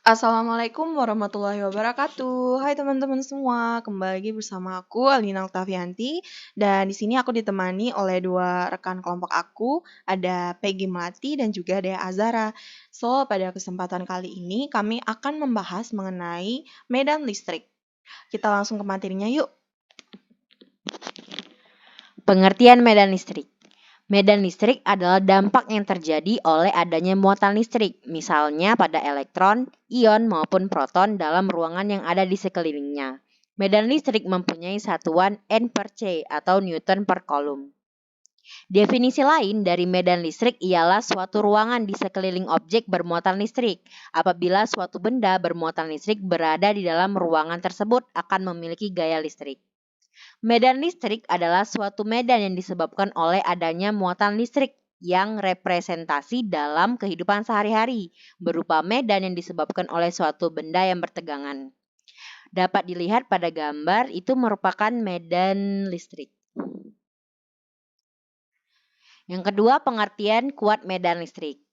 Assalamualaikum warahmatullahi wabarakatuh. Hai teman-teman semua, kembali lagi bersama aku Alina Oktavianti dan di sini aku ditemani oleh dua rekan kelompok aku, ada Peggy Melati dan juga Dea Azara. So, pada kesempatan kali ini kami akan membahas mengenai medan listrik. Kita langsung ke materinya yuk. Pengertian medan listrik. Medan listrik adalah dampak yang terjadi oleh adanya muatan listrik, misalnya pada elektron, ion, maupun proton dalam ruangan yang ada di sekelilingnya. Medan listrik mempunyai satuan N per C atau Newton per Coulomb. Definisi lain dari medan listrik ialah suatu ruangan di sekeliling objek bermuatan listrik. Apabila suatu benda bermuatan listrik berada di dalam ruangan tersebut akan memiliki gaya listrik. Medan listrik adalah suatu medan yang disebabkan oleh adanya muatan listrik yang representasi dalam kehidupan sehari-hari, berupa medan yang disebabkan oleh suatu benda yang bertegangan. Dapat dilihat pada gambar itu merupakan medan listrik. Yang kedua, pengertian kuat medan listrik.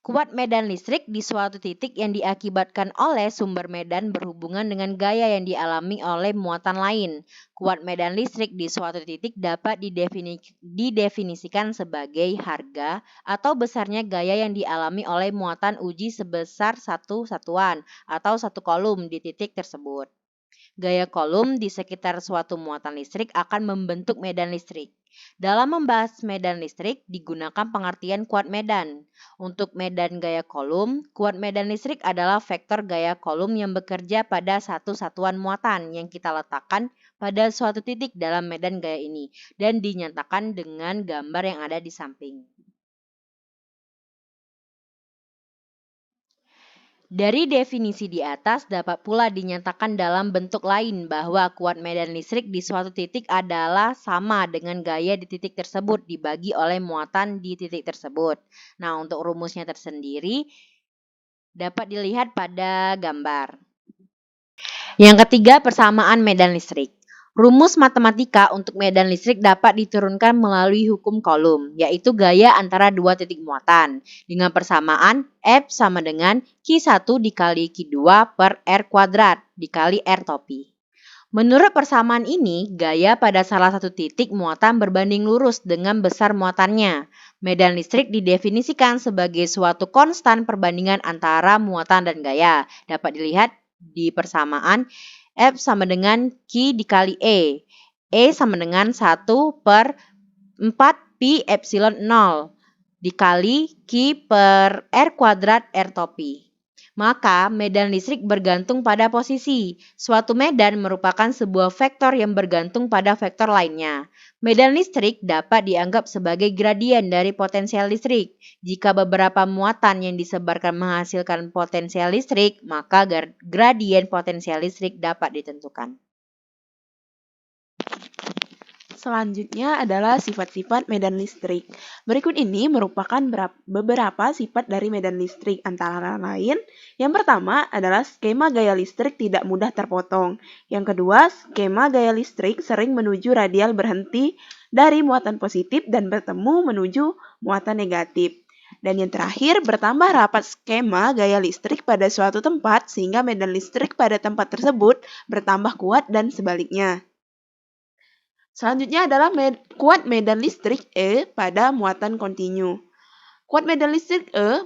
Kuat medan listrik di suatu titik yang diakibatkan oleh sumber medan berhubungan dengan gaya yang dialami oleh muatan lain. Kuat medan listrik di suatu titik dapat didefinisikan sebagai harga atau besarnya gaya yang dialami oleh muatan uji sebesar satu satuan atau satu kolom di titik tersebut. Gaya kolom di sekitar suatu muatan listrik akan membentuk medan listrik. Dalam membahas medan listrik, digunakan pengertian kuat medan. Untuk medan gaya kolom, kuat medan listrik adalah vektor gaya kolom yang bekerja pada satu satuan muatan yang kita letakkan pada suatu titik dalam medan gaya ini dan dinyatakan dengan gambar yang ada di samping. Dari definisi di atas dapat pula dinyatakan dalam bentuk lain bahwa kuat medan listrik di suatu titik adalah sama dengan gaya di titik tersebut dibagi oleh muatan di titik tersebut. Nah, untuk rumusnya tersendiri dapat dilihat pada gambar. Yang ketiga, persamaan medan listrik. Rumus matematika untuk medan listrik dapat diturunkan melalui hukum Coulomb, yaitu gaya antara dua titik muatan, dengan persamaan F sama dengan Q1 dikali Q2 per R kuadrat dikali R topi. Menurut persamaan ini, gaya pada salah satu titik muatan berbanding lurus dengan besar muatannya. Medan listrik didefinisikan sebagai suatu konstan perbandingan antara muatan dan gaya. Dapat dilihat di persamaan F sama dengan Q dikali E. E sama dengan 1 per 4 pi epsilon 0 dikali Q per R kuadrat R topi. Maka medan listrik bergantung pada posisi. Suatu medan merupakan sebuah vektor yang bergantung pada vektor lainnya. Medan listrik dapat dianggap sebagai gradien dari potensial listrik. Jika beberapa muatan yang disebarkan menghasilkan potensial listrik, maka gradien potensial listrik dapat ditentukan. Selanjutnya adalah sifat-sifat medan listrik. Berikut ini merupakan beberapa sifat dari medan listrik, antara lain, yang pertama adalah skema gaya listrik tidak mudah terpotong. Yang kedua, skema gaya listrik sering menuju radial berhenti dari muatan positif dan bertemu menuju muatan negatif. Dan yang terakhir, bertambah rapat skema gaya listrik pada suatu tempat sehingga medan listrik pada tempat tersebut bertambah kuat dan sebaliknya. Selanjutnya adalah kuat medan listrik E pada muatan kontinu. Kuat medan listrik E,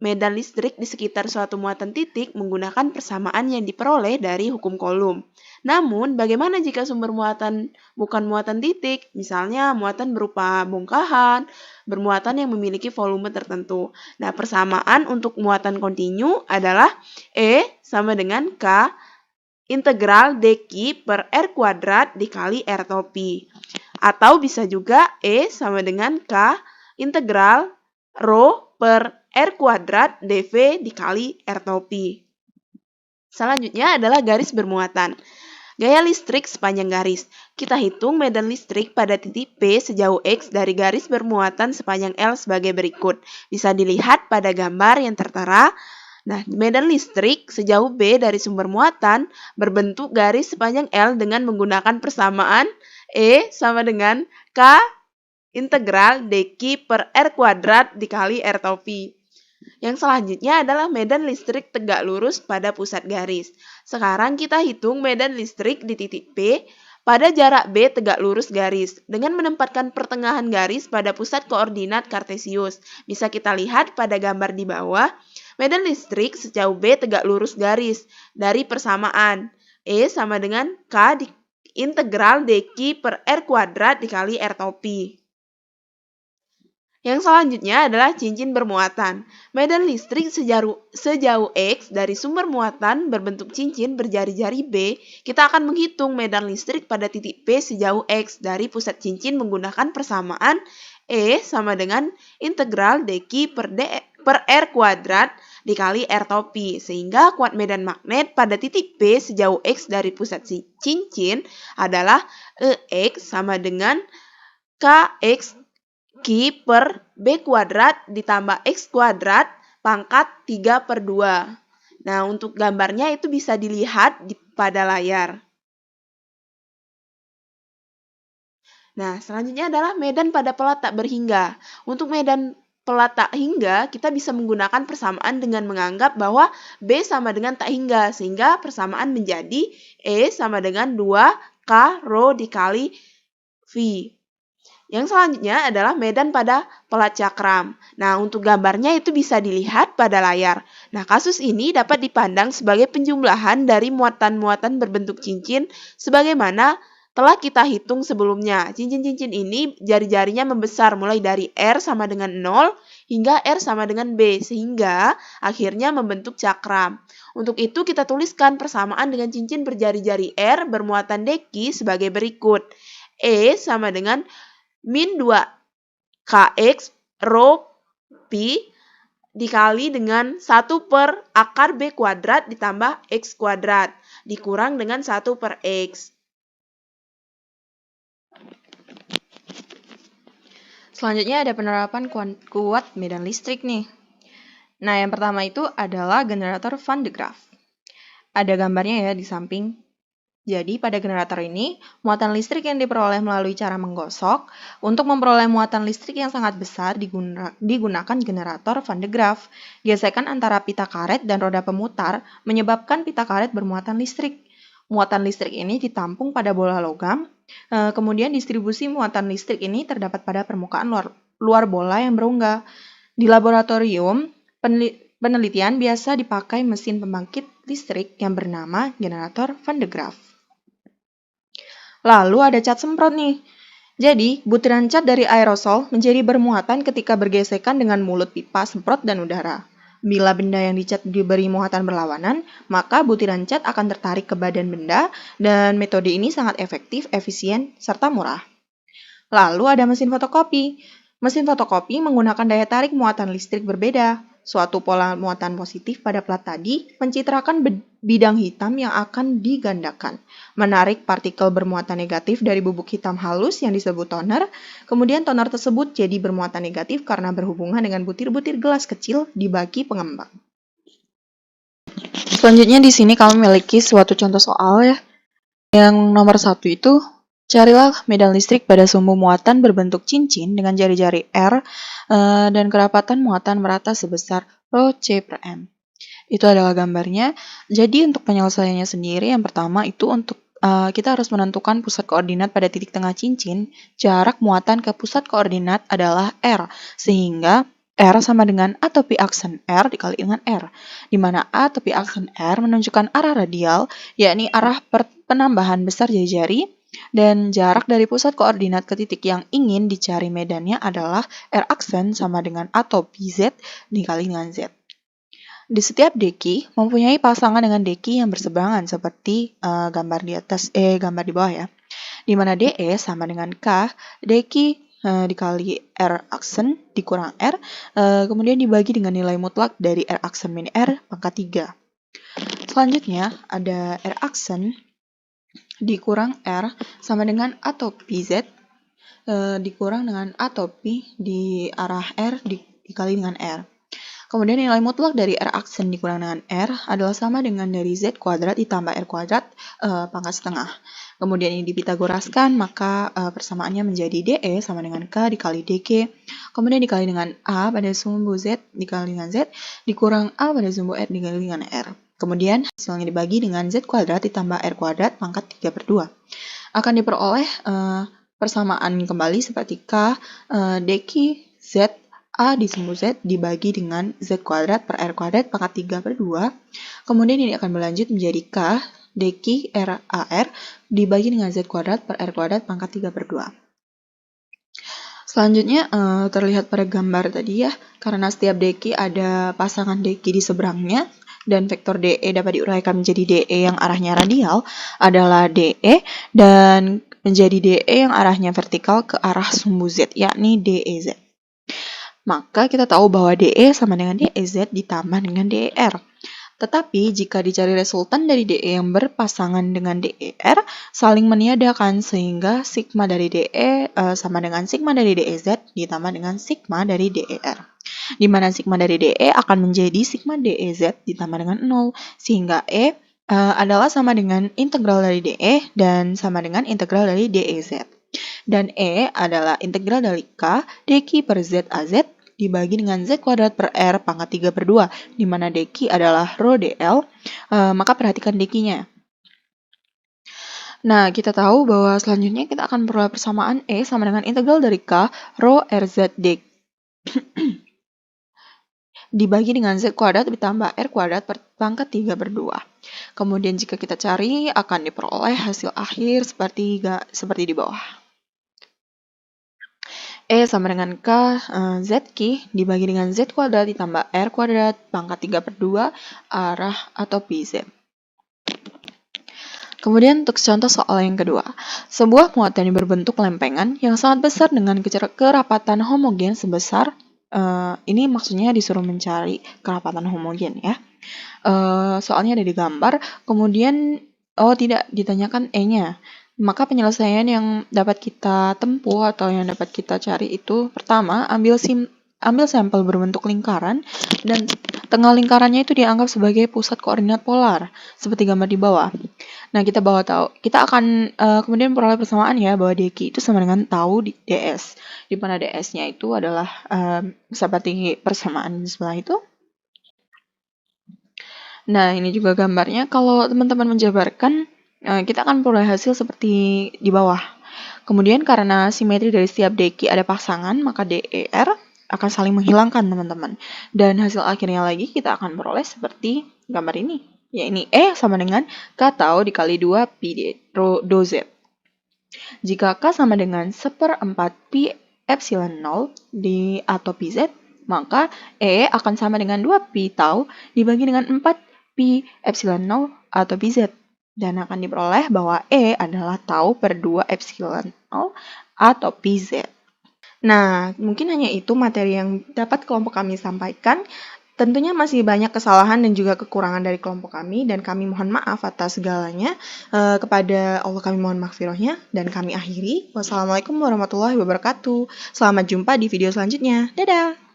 medan listrik di sekitar suatu muatan titik menggunakan persamaan yang diperoleh dari hukum Coulomb. Namun, bagaimana jika sumber muatan bukan muatan titik, misalnya muatan berupa bongkahan, bermuatan yang memiliki volume tertentu. Nah, persamaan untuk muatan kontinu adalah E sama dengan K integral dq per R kuadrat dikali R topi. Atau bisa juga E sama dengan K integral rho per R kuadrat dV dikali R topi. Selanjutnya adalah garis bermuatan. Gaya listrik sepanjang garis. Kita hitung medan listrik pada titik P sejauh X dari garis bermuatan sepanjang L sebagai berikut. Bisa dilihat pada gambar yang tertera. Nah, medan listrik sejauh B dari sumber muatan berbentuk garis sepanjang L dengan menggunakan persamaan E sama dengan K integral dq per R kuadrat dikali R topi. Yang selanjutnya adalah medan listrik tegak lurus pada pusat garis. Sekarang kita hitung medan listrik di titik P pada jarak B tegak lurus garis dengan menempatkan pertengahan garis pada pusat koordinat kartesius. Bisa kita lihat pada gambar di bawah, medan listrik sejauh B tegak lurus garis dari persamaan E sama dengan K di integral dq per R kuadrat dikali R topi. Yang selanjutnya adalah cincin bermuatan. Medan listrik sejauh X dari sumber muatan berbentuk cincin berjari-jari B, kita akan menghitung medan listrik pada titik P sejauh X dari pusat cincin menggunakan persamaan E sama dengan integral dq per R kuadrat dikali R topi. Sehingga kuat medan magnet pada titik P sejauh X dari pusat cincin adalah EX sama dengan KX Q per B kuadrat ditambah X kuadrat pangkat 3 per 2. Nah, untuk gambarnya itu bisa dilihat pada layar. Nah, selanjutnya adalah medan pada pelat tak berhingga. Untuk medan pelat tak hingga, kita bisa menggunakan persamaan dengan menganggap bahwa B sama dengan tak hingga, sehingga persamaan menjadi E sama dengan 2K rho dikali V. Yang selanjutnya adalah medan pada pelat cakram. Nah, untuk gambarnya itu bisa dilihat pada layar. Nah, kasus ini dapat dipandang sebagai penjumlahan dari muatan-muatan berbentuk cincin sebagaimana telah kita hitung sebelumnya. Cincin-cincin ini jari-jarinya membesar mulai dari R sama dengan 0 hingga R sama dengan B, sehingga akhirnya membentuk cakram. Untuk itu kita tuliskan persamaan dengan cincin berjari-jari R bermuatan dq sebagai berikut. E sama dengan min 2kx rho pi dikali dengan 1 per akar B kuadrat ditambah X kuadrat dikurang dengan 1 per X. Selanjutnya ada penerapan kuat medan listrik nih. Nah, yang pertama itu adalah generator Van de Graaff. Ada gambarnya ya di samping. Jadi, pada generator ini, muatan listrik yang diperoleh melalui cara menggosok. Untuk memperoleh muatan listrik yang sangat besar digunakan generator Van de Graaff. Gesekan antara pita karet dan roda pemutar menyebabkan pita karet bermuatan listrik. Muatan listrik ini ditampung pada bola logam. Kemudian distribusi muatan listrik ini terdapat pada permukaan luar bola yang berongga. Di laboratorium, penelitian biasa dipakai mesin pembangkit listrik yang bernama generator Van de Graaff. Lalu ada cat semprot nih. Jadi, butiran cat dari aerosol menjadi bermuatan ketika bergesekan dengan mulut pipa semprot dan udara. Bila benda yang dicat diberi muatan berlawanan, maka butiran cat akan tertarik ke badan benda dan metode ini sangat efektif, efisien, serta murah. Lalu ada mesin fotokopi. Mesin fotokopi menggunakan daya tarik muatan listrik berbeda. Suatu pola muatan positif pada plat tadi mencitrakan bidang hitam yang akan digandakan, menarik partikel bermuatan negatif dari bubuk hitam halus yang disebut toner, kemudian toner tersebut jadi bermuatan negatif karena berhubungan dengan butir-butir gelas kecil dibagi pengembang. Selanjutnya di sini kami memiliki suatu contoh soal ya. Yang nomor 1 itu, carilah medan listrik pada sumbu muatan berbentuk cincin dengan jari-jari R dan kerapatan muatan merata sebesar rho C per M. Itu adalah gambarnya. Jadi untuk penyelesaiannya sendiri, yang pertama itu untuk kita harus menentukan pusat koordinat pada titik tengah cincin. Jarak muatan ke pusat koordinat adalah R, sehingga R sama dengan A topi aksen R dikali dengan R, di mana A topi aksen R menunjukkan arah radial, yakni arah penambahan besar jari-jari, dan jarak dari pusat koordinat ke titik yang ingin dicari medannya adalah R aksen sama dengan A topi Z dikali dengan Z. Di setiap deki mempunyai pasangan dengan deki yang berseberangan seperti gambar di bawah ya. Di mana DE sama dengan K, deki dikali R aksen dikurang R, kemudian dibagi dengan nilai mutlak dari R aksen min R pangkat 3. Selanjutnya ada R aksen dikurang R sama dengan A topi Z dikurang dengan A topi di arah R dikali dengan R. Kemudian nilai mutlak dari R aksen dikurang dengan R adalah sama dengan dari Z kuadrat ditambah R kuadrat pangkat setengah. Kemudian ini dipitagoraskan, maka persamaannya menjadi DE sama dengan K dikali DG. Kemudian dikali dengan A pada sumbu Z dikali dengan Z, dikurang A pada sumbu R dikali dengan R. Kemudian hasilnya dibagi dengan Z kuadrat ditambah R kuadrat pangkat 3/2. Akan diperoleh persamaan kembali seperti K dq Z A di sumbu Z dibagi dengan Z kuadrat per R kuadrat pangkat 3/2. Kemudian ini akan berlanjut menjadi K dq R AR dibagi dengan Z kuadrat per R kuadrat pangkat 3/2. Selanjutnya terlihat pada gambar tadi ya, karena setiap dq ada pasangan dq di seberangnya, dan vektor DE dapat diuraikan menjadi DE yang arahnya radial adalah DE, dan menjadi DE yang arahnya vertikal ke arah sumbu Z, yakni DEZ. Maka kita tahu bahwa DE sama dengan DEZ ditambah dengan DER. Tetapi jika dicari resultan dari DE yang berpasangan dengan DER, saling meniadakan sehingga sigma dari DE sama dengan sigma dari DEZ ditambah dengan sigma dari DER. Di mana sigma dari DE akan menjadi sigma DEZ ditambah dengan 0, sehingga E adalah sama dengan integral dari DE dan sama dengan integral dari DEZ. Dan E adalah integral dari K dq per Z AZ dibagi dengan Z kuadrat per R pangkat 3/2, di mana dq adalah rho dl, maka perhatikan dq-nya. Nah, kita tahu bahwa selanjutnya kita akan memperoleh persamaan E sama dengan integral dari K rho RZ dq dibagi dengan Z kuadrat ditambah R kuadrat per pangkat 3/2. Kemudian jika kita cari, akan diperoleh hasil akhir seperti di bawah. E sama dengan K ZQ dibagi dengan Z kuadrat ditambah R kuadrat pangkat 3/2 arah atau PZ. Kemudian untuk contoh soal yang kedua. Sebuah muatan yang berbentuk lempengan yang sangat besar dengan kerapatan homogen sebesar, ini maksudnya disuruh mencari kerapatan homogen ya. Soalnya ada di gambar, kemudian tidak ditanyakan E-nya. Maka penyelesaian yang dapat kita tempuh atau yang dapat kita cari itu, pertama, ambil sampel berbentuk lingkaran dan tengah lingkarannya itu dianggap sebagai pusat koordinat polar seperti gambar di bawah. Nah, kita akan kemudian memperoleh persamaan ya, bahwa dq itu sama dengan tau di ds, di mana ds-nya itu adalah seperti persamaan di sebelah itu. Nah, ini juga gambarnya. Kalau teman-teman menjabarkan, kita akan memperoleh hasil seperti di bawah. Kemudian karena simetri dari setiap dq ada pasangan, maka DER akan saling menghilangkan, teman-teman. Dan hasil akhirnya lagi kita akan memperoleh seperti gambar ini. Ya, ini E sama dengan K tau dikali 2 pi rho Z. Jika K sama dengan 1/4 pi epsilon 0 di atau PZ, maka E akan sama dengan 2 pi tau dibagi dengan 4 pi epsilon 0 atau PZ. Dan akan diperoleh bahwa E adalah tau per 2 epsilon 0 atau PZ. Nah, mungkin hanya itu materi yang dapat kelompok kami sampaikan. Tentunya masih banyak kesalahan dan juga kekurangan dari kelompok kami, dan kami mohon maaf atas segalanya. Kepada Allah kami mohon maghfirahnya, dan kami akhiri. Wassalamualaikum warahmatullahi wabarakatuh. Selamat jumpa di video selanjutnya. Dadah!